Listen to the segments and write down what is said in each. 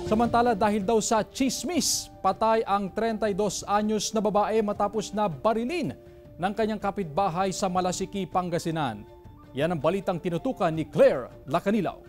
Samantala dahil daw sa chismis, patay ang 32 anyos na babae matapos na barilin ng kanyang kapitbahay sa Malasiki, Pangasinan. Yan ang balitang tinutukan ni Claire Lacanilaw.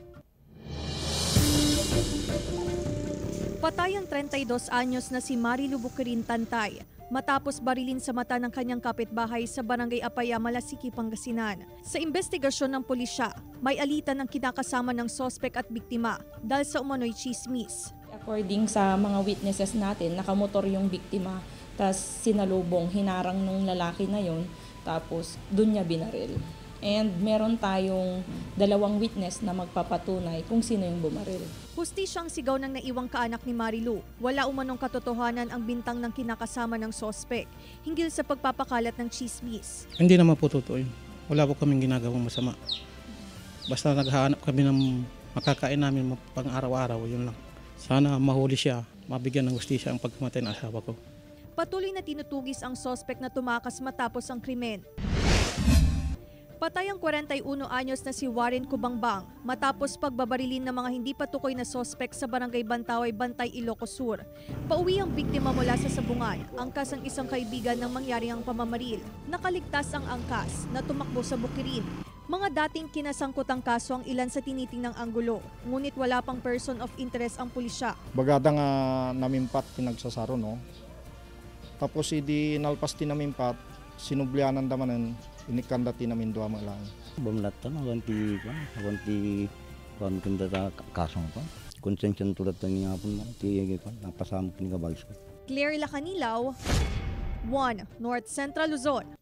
Patay ang 32 anyos na si Marilu Bukirin Tantay matapos barilin sa mata ng kanyang kapitbahay sa Barangay Apaya, Malasiki, Pangasinan. Sa investigasyon ng pulisya, may alitan ng kinakasama ng sospek at biktima dahil sa umano'y chismis. According sa mga witnesses natin, nakamotor yung biktima, tapos sinalubong, hinarang nung lalaki na yon, tapos dun niya binaril. And meron tayong 2 witness na magpapatunay kung sino yung bumaril. Hustisyang sigaw ng naiwang kaanak ni Marilu. Wala umanong katotohanan ang bintang ng kinakasama ng sospek hinggil sa pagpapakalat ng chismis. Hindi naman po totoo yun. Wala po kaming ginagawang masama. Basta naghahanap kami ng makakain namin pang araw-araw, yun lang. Sana mahuli siya, mabigyan ng hustisya ang pagkamatay ng asawa ko. Patuloy na tinutugis ang sospek na tumakas matapos ang krimen. Patay ang 41 anyos na si Warren Kubangbang matapos pagbabarilin ng mga hindi patukoy na sospek sa Barangay Bantaway, Bantay, Ilocos Sur. Pauwi ang biktima mula sa sabungan, angkas ang isang kaibigan ng mangyari ang pamamaril. Nakaligtas ang angkas na tumakbo sa Bukirin. Mga dating kinasangkutang kaso ang ilan sa tinitingnang anggulo, ngunit wala pang person of interest ang pulisya. Bagada nga namimpat pinagsasaro, no? Tapos hindi nalpas din namimpat, sinublianan damanan, inikandati namin 2 malang. Bumlatan, awanti kanda ta kasong pa. Konsensyon tulad ng nga po, napasama po ni Kabags ko. Claire Lacanilaw, 1 North Central Luzon.